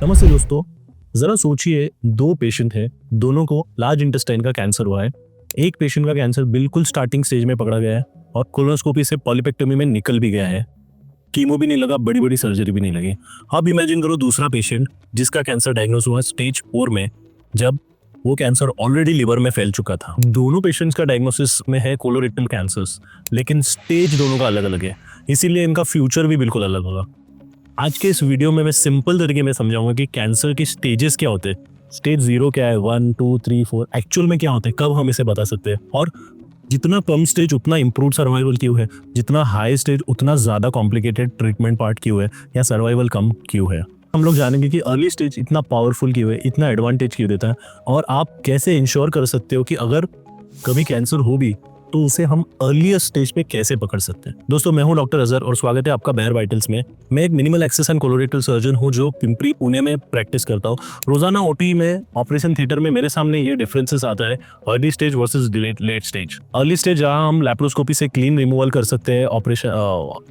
नमस्ते दोस्तों। जरा सोचिए, दो पेशेंट हैं, दोनों को लार्ज इंटेस्टाइन का कैंसर हुआ है। एक पेशेंट का कैंसर बिल्कुल स्टार्टिंग स्टेज में पकड़ा गया है और कोलोनोस्कोपी से पॉलिपेक्टोमी में निकल भी गया है। कीमो भी नहीं लगा, बड़ी बड़ी सर्जरी भी नहीं लगी। अब इमेजिन करो दूसरा पेशेंट जिसका कैंसर डायग्नोस हुआ स्टेज 4 में, जब वो कैंसर ऑलरेडी लिवर में फैल चुका था। दोनों पेशेंट्स का डायग्नोसिस में है कोलोरेक्टल कैंसर्स, लेकिन स्टेज दोनों का अलग अलग है, इसीलिए इनका फ्यूचर भी बिल्कुल अलग होगा। आज के इस वीडियो में मैं सिंपल तरीके में समझाऊंगा कि कैंसर के स्टेजेस क्या होते हैं, स्टेज 0 क्या है, 1 2 3 4 एक्चुअल में क्या होते हैं, कब हम इसे बता सकते हैं, और जितना कम स्टेज उतना इम्प्रूव सर्वाइवल क्यों है, जितना हाई स्टेज उतना ज़्यादा कॉम्प्लिकेटेड ट्रीटमेंट पार्ट क्यों है, या सर्वाइवल कम क्यों है। हम लोग जानेंगे कि अर्ली स्टेज इतना पावरफुल क्यों है, इतना एडवांटेज क्यों देता है, और आप कैसे इंश्योर कर सकते हो कि अगर कभी कैंसर हो भी तो उसे हम अर्लीस्ट स्टेज पे कैसे पकड़ सकते हैं। दोस्तों, मैं हूं डॉक्टर अजहर और स्वागत है आपका बेयर वाइटल्स में। मैं एक minimal access and colorectal surgeon हूं जो पिंपरी पुणे में प्रैक्टिस करता हूं। रोजाना ओटी में, ऑपरेशन थिएटर में मेरे सामने ये डिफरेंसेस आता है, early stage versus late stage. Early stage जहां हम लैप्रोस्कोपी से क्लीन रिमूवल कर सकते हैं ऑपरेशन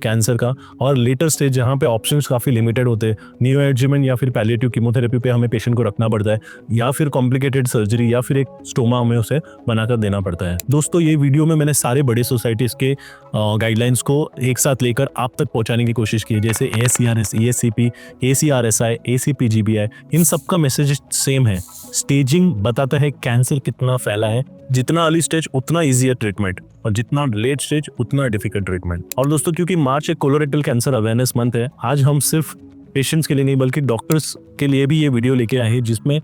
कैंसर का, और लेटर स्टेज जहां पे ऑप्शंस काफी लिमिटेड होते हैं, नियोएडजुवेंट या फिर पैलिएटिव कीमोथेरेपी पे हमें पेशेंट को रखना पड़ता है, या फिर कॉम्प्लिकेटेड सर्जरी या फिर एक स्टोमा हमें उसे बनाकर देना पड़ता है। दोस्तों, ये वीडियो में मैंने सारे बड़े सोसाइटीज के गाइडलाइंस को एक साथ लेकर आप तक पहुंचाने की कोशिश की है, जैसे ACRS, ESCP, ACRSI, ACPGBI। इन सब का मैसेज सेम है। स्टेजिंग बताता है कैंसर कितना फैला है, जितना अर्ली स्टेज उतना इजी है ट्रीटमेंट, और जितना लेट स्टेज उतना डिफिकल्ट ट्रीटमेंट। और दोस्तों, क्योंकि मार्च एक कोलोरेक्टल कैंसर अवेयरनेस मंथ है, आज हम सिर्फ पेशेंट्स के लिए नहीं बल्कि डॉक्टर्स के लिए भी ये वीडियो लेके आए हैं, जिसमें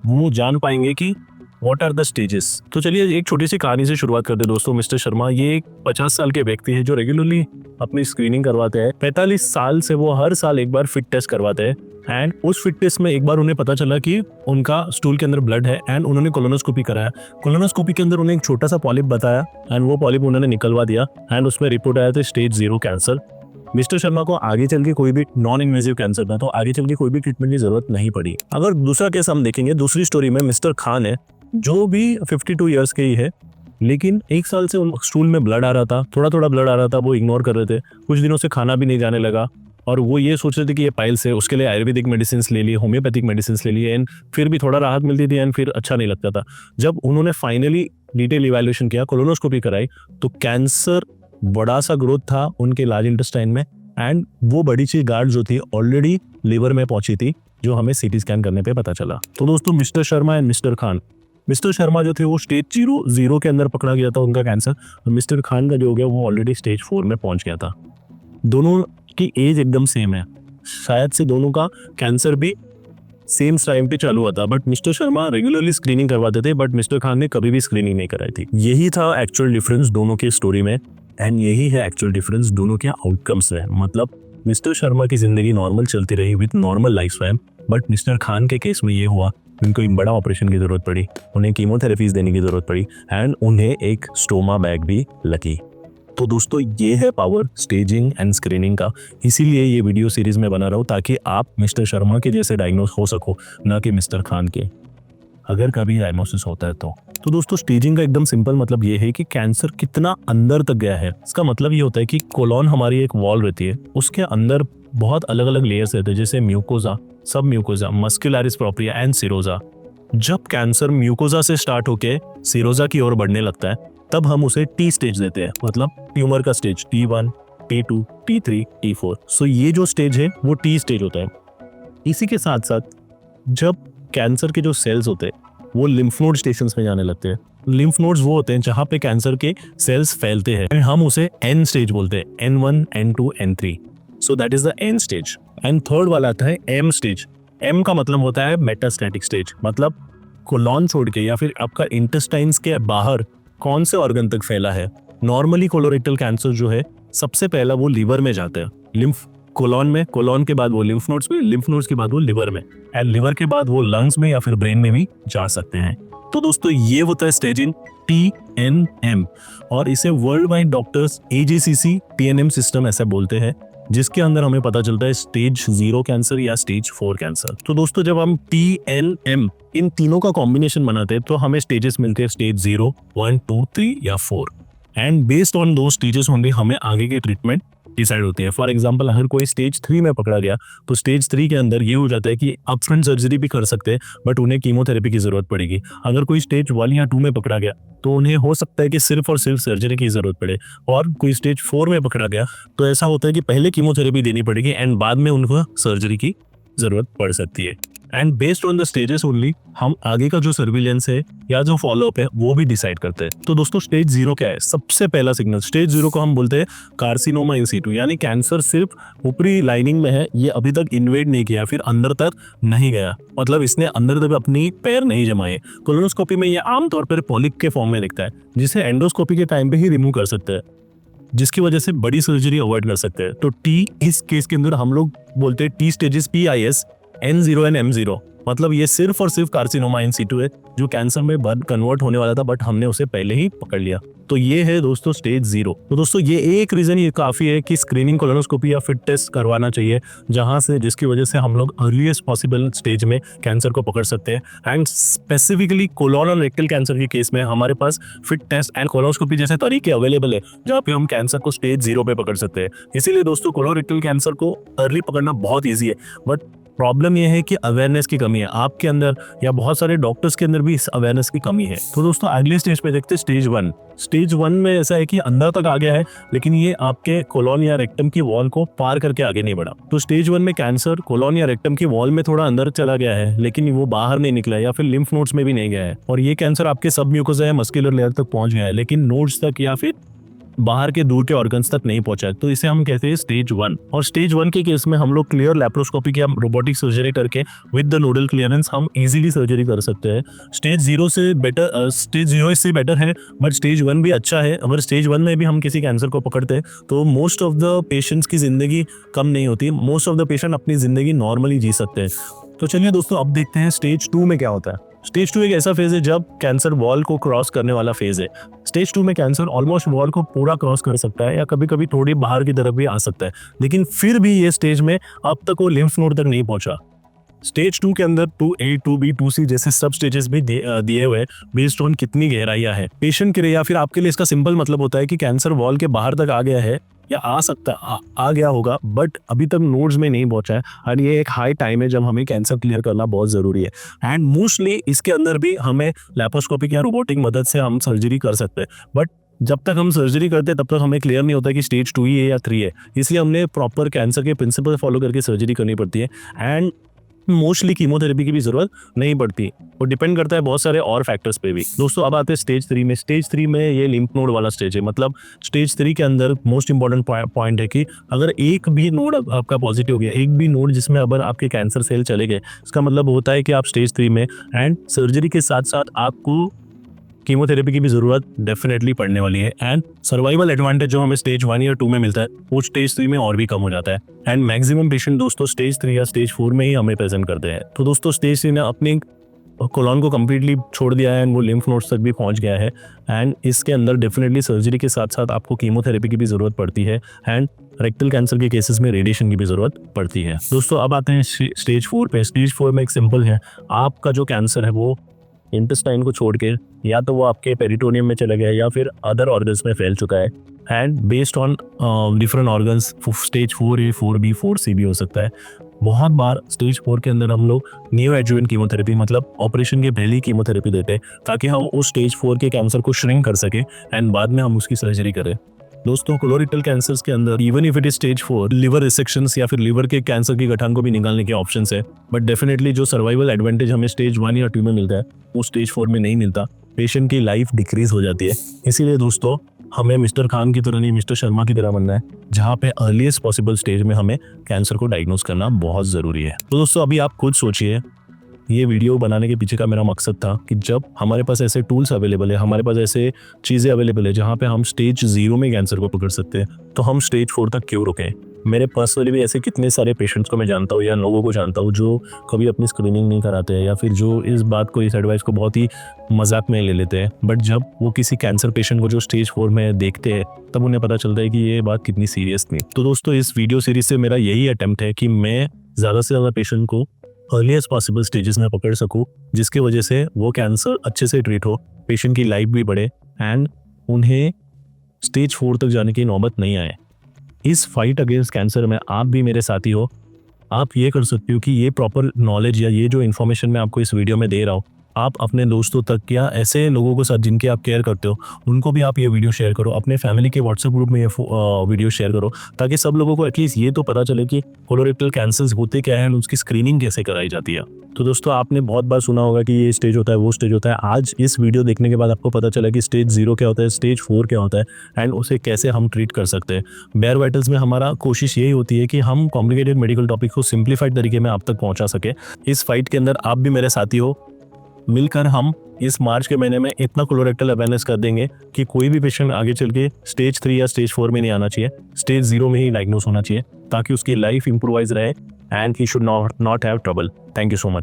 वो जान पाएंगे कि व्हाट आर द स्टेजेस। तो चलिए एक छोटी सी कहानी से शुरुआत करते हैं दोस्तों। मिस्टर शर्मा ये एक 50 साल के व्यक्ति है जो रेगुलरली अपनी स्क्रीनिंग करवाते हैं। 45 साल से वो हर साल एक बार फिट टेस्ट करवाते हैं, एंड उस फिट टेस्ट में एक बार उन्हें पता चला कि उनका स्टूल के अंदर ब्लड है, एंड उन्होंने कोलोनोस्कोपी कराया। कोलोनोस्कोपी के अंदर उन्हें एक छोटा सा पॉलिप बताया, एंड वो पॉलिप उन्होंने निकलवा दिया, एंड उसमें रिपोर्ट आया था स्टेज 0 कैंसर। मिस्टर शर्मा को आगे चल के कोई भी नॉन इन्वेजिव कैंसर था, तो आगे चल के कोई भी ट्रीटमेंट की जरूरत नहीं पड़ी। अगर दूसरा केस हम देखेंगे, दूसरी स्टोरी में मिस्टर खान है जो भी 52 ईयर्स के ही है, लेकिन एक साल से उन स्टूल में ब्लड आ रहा था, थोड़ा थोड़ा ब्लड आ रहा था, वो इग्नोर कर रहे थे। कुछ दिनों से खाना भी नहीं जाने लगा, और वो ये सोच रहे थे कि ये पाइल्स है। उसके लिए आयुर्वेदिक मेडिसिन ले लिए, होम्योपैथिक मेडिसिन ले लिए, एंड फिर भी थोड़ा राहत मिलती थी, एंड फिर अच्छा नहीं लगता था। जब उन्होंने फाइनली डिटेल इवैल्यूएशन किया, कोलोनोस्कोपी कराई, तो कैंसर बड़ा सा ग्रोथ था उनके लार्ज इंटेस्टाइन में, एंड वो बड़ी सी गार्ड जो थी ऑलरेडी लिवर में पहुंची थी, जो हमें सीटी स्कैन करने पे पता चला। तो दोस्तों, mister Sharma and mister Khan, mister Sharma जो थे वो स्टेज 0 के अंदर पकड़ा गया था उनका कैंसर, और मिस्टर खान का जो हो गया वो ऑलरेडी स्टेज 4 में पहुंच गया था। दोनों की एज एकदम सेम है, शायद से दोनों का कैंसर भी सेम टाइम पे चालू हुआ था, but mister Sharma regularly screening करवाते थे, बट मिस्टर खान ने कभी भी स्क्रीनिंग नहीं कराई थी। यही था एक्चुअल डिफरेंस दोनों की स्टोरी में, एंड यही है एक्चुअल डिफरेंस दोनों के आउटकम्स में। मतलब मिस्टर शर्मा की जिंदगी नॉर्मल चलती रही with normal life span, but mister Khan के केस में ये हुआ, उनको एक बड़ा ऑपरेशन की जरूरत पड़ी, उन्हें कीमोथेरेपीज देने की जरूरत पड़ी, एंड उन्हें एक स्टोमा बैग भी लगी। तो दोस्तों, ये है पावर स्टेजिंग एंड स्क्रीनिंग का। इसीलिए ये वीडियो सीरीज में बना रहा हूं, ताकि आप मिस्टर शर्मा के जैसे डायग्नोस हो सको, ना कि मिस्टर खान के, अगर कभी डायग्नोसिस होता है तो दोस्तों, स्टेजिंग का एकदम सिंपल मतलब ये है कि कैंसर कितना अंदर तक गया है। इसका मतलब ये होता है कि कोलोन हमारी एक वॉल रहती है, उसके अंदर बहुत अलग अलग लेयर्स रहते हैं, जैसे म्यूकोजा, सब mucosa, muscularis propria and Sironja. जब कैंसर म्यूकोजा से स्टार्ट होके सिरोजा की ओर बढ़ने लगता है, तब हम उसे T स्टेज देते हैं, मतलब ट्यूमर का stage T1, T2, T3, T4। सो ये जो स्टेज है वो T स्टेज होता है। इसी के साथ साथ जब कैंसर के जो सेल्स होते हैं वो लिम्फ नोड स्टेशंस में जाने लगते हैं। लिम्फ नोड्स वो होते हैं जहां पे कैंसर के सेल्स फैलते हैं, हम उसे N स्टेज बोलते हैं, N1, N2, N3। So that is the N stage. And third वाला आता है M स्टेज। M का मतलब होता है मेटास्टैटिक स्टेज, मतलब कोलोन छोड़ के या फिर आपका इंटेस्टाइन्स के बाहर कौन से ऑर्गन तक फैला है। नॉर्मली कोलोरेक्टल कैंसर जो है सबसे पहला वो लिवर में जाता है, लिम्फ कोलोन में, कोलोन के बाद वो लिम्फ नोड्स में, लिम्फ नोड्स के बाद वो लिवर में, एंड लिवर के बाद वो लंग्स में या फिर ब्रेन में भी जा सकते हैं। तो दोस्तों, ये होता है स्टेजिंग TNM, और इसे world wide doctors AJCC TNM system ऐसा बोलते हैं, जिसके अंदर हमें पता चलता है स्टेज 0 कैंसर या स्टेज 4 कैंसर। तो दोस्तों, जब हम TNM इन तीनों का कॉम्बिनेशन बनाते हैं तो हमें स्टेजेस मिलते हैं स्टेज 0, 1, 2, 3 या 4, एंड बेस्ड ऑन दो स्टेजेस होंगे हमें आगे के ट्रीटमेंट डिसाइड होती है। फॉर एग्जांपल अगर कोई स्टेज 3 में पकड़ा गया तो स्टेज 3 के अंदर ये हो जाता है कि अपफ्रंट सर्जरी भी कर सकते हैं बट उन्हें कीमोथेरेपी की जरूरत पड़ेगी। अगर कोई स्टेज 1 या 2 में पकड़ा गया तो उन्हें हो सकता है कि सिर्फ और सिर्फ सर्जरी की जरूरत पड़े। और कोई स्टेज 4 में पकड़ा गया तो ऐसा होता है कि पहले कीमोथेरेपी देनी पड़ेगी एंड बाद में उनको सर्जरी की जरूरत पड़ सकती है। And based on the stages only हम आगे का जो सर्विलेंस है या जो फॉलोअप है वो भी डिसाइड करते हैं। तो दोस्तों स्टेज 0 क्या है? सबसे पहला सिग्नल स्टेज 0 को हम बोलते हैं कार्सिनोमा इन सीटू, यानी कैंसर सिर्फ ऊपरी लाइनिंग में है, ये अभी तक इन्वेड नहीं किया, फिर अंदर तक नहीं गया, मतलब इसने अंदर तक अपनी पैर नहीं जमाए। कोलोनोस्कोपी में ये आमतौर पर पॉलिप के फॉर्म में दिखता है जिसे एंडोस्कोपी के टाइम पे ही रिमूव कर सकते हैं, जिसकी वजह से बड़ी सर्जरी अवॉइड कर सकते हैं। तो टी इस केस के अंदर हम लोग बोलते हैं T stages PIS N0 and M0, मतलब ये सिर्फ और सिर्फ कार्सिनोमा इन सीटू है जो कैंसर में बाद कन्वर्ट होने वाला था बट हमने उसे पहले ही पकड़ लिया। तो ये है दोस्तों स्टेज 0। तो दोस्तों ये एक रीजन ये काफी है कि स्क्रीनिंग कोलोनोस्कोपी या फिट टेस्ट करवाना चाहिए, जहां से जिसकी वजह से हम लोग अर्लीस्ट पॉसिबल स्टेज में कैंसर को पकड़ सकते हैं। एंड स्पेसिफिकली कोलोन और रेक्टल कैंसर के केस में हमारे पास फिट टेस्ट एंड कोलोनोस्कोपी जैसे तरीके अवेलेबल है जहाँ पे हम कैंसर को स्टेज 0 पे पकड़ सकते हैं। इसीलिए दोस्तों कोलोरेक्टल कैंसर को अर्ली पकड़ना बहुत ईजी है, बट प्रॉब्लम यह है कि अवेयरनेस की कमी है आपके अंदर या बहुत सारे डॉक्टर्स के अंदर भी इस अवेयरनेस की कमी है। तो दोस्तों अगले स्टेज पे देखते हैं स्टेज 1। स्टेज 1 में ऐसा है कि अंदर तक आ गया है लेकिन ये आपके कोलोन या रेक्टम की वॉल को पार करके आगे नहीं बढ़ा। तो स्टेज 1 में कैंसर कोलोन या रेक्टम की वॉल में थोड़ा अंदर चला गया है लेकिन वो बाहर नहीं निकला है या फिर लिम्फ नोड्स में भी नहीं गया है, और ये कैंसर आपके सब म्यूकोसा या मस्कुलर लेयर तक पहुंच गया है लेकिन नोड्स तक या फिर बाहर के दूर के ऑर्गन्स तक नहीं पहुंचा है। तो इसे हम कहते हैं स्टेज 1। और स्टेज 1 के केस में हम लोग क्लियर लैप्रोस्कोपिक या रोबोटिक सर्जरी करके विद द नोडल क्लियरेंस हम इजीली सर्जरी कर सकते हैं। स्टेज 0 से बेटर, स्टेज 0 इससे बेटर है बट स्टेज 1 भी अच्छा है। अगर स्टेज 1 में भी हम किसी कैंसर को पकड़ते हैं तो मोस्ट ऑफ द पेशेंट्स की जिंदगी कम नहीं होती, मोस्ट ऑफ द पेशेंट अपनी जिंदगी नॉर्मली जी सकते हैं। तो चलिए दोस्तों अब देखते हैं स्टेज 2 में क्या होता है। स्टेज 2 एक ऐसा फेज है जब कैंसर वॉल को क्रॉस करने वाला फेज है। स्टेज 2 में कैंसर ऑलमोस्ट वॉल को पूरा क्रॉस कर सकता है या कभी कभी थोड़ी बाहर की तरफ भी आ सकता है, लेकिन फिर भी ये स्टेज में अब तक वो लिम्फ नोड तक नहीं पहुंचा। स्टेज 2 के अंदर 2A, 2B, 2C जैसे सब स्टेजेस भी दिए हुए बेस्ड ऑन कितनी गहराइयां है पेशेंट के लिए, या फिर आपके लिए इसका सिंपल मतलब होता है कि कैंसर वॉल के बाहर तक आ गया है या आ सकता आ गया होगा बट अभी तक नोड्स में नहीं पहुंचा है। और ये एक हाई टाइम है जब हमें कैंसर क्लियर करना बहुत जरूरी है। एंड मोस्टली इसके अंदर भी हमें लैप्रोस्कोपिक या रोबोटिक मदद से हम सर्जरी कर सकते हैं, बट जब तक हम सर्जरी करते हैं तब तक हमें क्लियर नहीं होता कि स्टेज 2 ही है या 3 है, इसलिए हमने प्रॉपर कैंसर के प्रिंसिपल फॉलो करके सर्जरी करनी पड़ती है। एंड मोस्टली कीमोथेरेपी की भी जरूरत नहीं पड़ती, वो डिपेंड करता है बहुत सारे और फैक्टर्स पे भी। दोस्तों अब आते हैं स्टेज 3 में। स्टेज 3 में ये लिम्फ नोड वाला स्टेज है, मतलब स्टेज 3 के अंदर मोस्ट इंपॉर्टेंट पॉइंट है कि अगर एक भी नोड आपका पॉजिटिव हो गया, एक भी नोड जिसमें अगर आपके कैंसर सेल चले गए, इसका मतलब होता है कि आप स्टेज 3 में, एंड सर्जरी के साथ साथ आपको कीमोथेरेपी की भी जरूरत डेफिनेटली पड़ने वाली है। एंड सर्वाइवल एडवांटेज जो हमें स्टेज 1 या 2 में मिलता है वो स्टेज 3 में और भी कम हो जाता है। एंड मैक्सिमम पेशेंट दोस्तों स्टेज 3 या स्टेज 4 में ही हमें प्रेजेंट करते हैं। तो दोस्तों स्टेज 3 ने अपनी कोलोन को कम्प्लीटली छोड़ दिया है एंड वो लिम्फ नोड्स तक भी पहुंच गया है। एंड इसके अंदर डेफिनेटली सर्जरी के साथ साथ आपको कीमोथेरेपी की भी जरूरत पड़ती है एंड रेक्टल कैंसर के केसेस में रेडिएशन की भी जरूरत पड़ती है। दोस्तों अब आते हैं स्टेज 4 पे। स्टेज 4 में एक सिंपल है, आपका जो कैंसर है वो इंटेस्टाइन को छोड़ के या तो वो आपके पेरिटोनियम में चला गया या फिर अदर ऑर्गन्स में फैल चुका है। And based on different organs stage 4A, 4B, 4C भी हो सकता है। बहुत बार स्टेज 4 के अंदर हम लोग न्यू एडजुवेंट कीमोथेरेपी मतलब ऑपरेशन के पहले ही कीमोथेरेपी देते हैं ताकि हम उस स्टेज 4 के कैंसर को श्रिंक कर सके एंड बाद में हम उसकी सर्जरी करें। दोस्तों कोलोरेक्टल कैंसर्स के अंदर even if it is stage 4 liver resections या फिर लिवर के कैंसर की गठान को भी निकालने के ऑप्शंस है, बट डेफिनेटली जो सर्वाइवल एडवांटेज हमें स्टेज 1 या 2 में मिलता है वो स्टेज 4 में नहीं मिलता, पेशेंट की लाइफ डिक्रीज हो जाती है। इसीलिए दोस्तों हमें मिस्टर खान की तरह नहीं मिस्टर शर्मा की तरह बनना है, जहाँ पे अर्लीस्ट पॉसिबल स्टेज में हमें कैंसर को डायग्नोज करना बहुत जरूरी है। तो दोस्तों अभी आप खुद सोचिए, ये वीडियो बनाने के पीछे का मेरा मकसद था कि जब हमारे पास ऐसे टूल्स अवेलेबल है, हमारे पास ऐसे चीज़ें अवेलेबल है जहाँ पे हम स्टेज 0 में कैंसर को पकड़ सकते हैं, तो हम स्टेज 4 तक क्यों रुकें। मेरे पर्सनली भी ऐसे कितने सारे पेशेंट्स को मैं जानता हूँ या लोगों को जानता हूँ जो कभी अपनी स्क्रीनिंग नहीं कराते हैं या फिर जो इस बात को, इस एडवाइस को बहुत ही मजाक में ले लेते हैं, बट जब वो किसी कैंसर पेशेंट को जो स्टेज 4 में देखते हैं तब उन्हें पता चलता है कि ये बात कितनी सीरियस थी। तो दोस्तों इस वीडियो सीरीज से मेरा यही अटेम्प्ट है कि मैं ज़्यादा से ज़्यादा पेशेंट को अर्लीस्ट पॉसिबल स्टेजेस में पकड़ सकूं, जिसकी वजह से वो कैंसर अच्छे से ट्रीट हो, पेशेंट की लाइफ भी बढ़े एंड उन्हें स्टेज 4 तक जाने की नौबत नहीं आए। इस फाइट अगेंस्ट कैंसर में आप भी मेरे साथी हो। आप ये कर सकते हो कि ये प्रॉपर नॉलेज या ये जो इन्फॉर्मेशन मैं आपको इस वीडियो में दे रहा हूँ, आप अपने दोस्तों तक या ऐसे लोगों के साथ जिनके आप केयर करते हो, उनको भी आप ये वीडियो शेयर करो। अपने फैमिली के व्हाट्सएप ग्रुप में ये वीडियो शेयर करो, ताकि सब लोगों को एटलीस्ट ये तो पता चले कि कोलोरेक्टल कैंसर्स होते क्या है और उसकी स्क्रीनिंग कैसे कराई जाती है। तो दोस्तों, आपने बहुत बार सुना होगा कि ये स्टेज होता है, वो स्टेज होता है। आज इस वीडियो देखने के बाद आपको पता चला कि स्टेज 0 क्या होता है, स्टेज 4 क्या होता है एंड उसे कैसे हम ट्रीट कर सकते हैं। बेयर वाइटल्स में हमारा कोशिश यही होती है कि हम कॉम्प्लिकेटेड मेडिकल टॉपिक को सिंप्लीफाइड तरीके में आप तक पहुंचा सके। इस फाइट के अंदर आप भी मेरे साथी हो। मिलकर हम इस मार्च के महीने में इतना कोलोरेक्टल अवेयरनेस कर देंगे कि कोई भी पेशेंट आगे चल के स्टेज 3 या स्टेज 4 में नहीं आना चाहिए, स्टेज 0 में ही डायग्नोस होना चाहिए, ताकि उसकी लाइफ इंप्रूवाइज रहे and he should not have trouble. Thank you so much.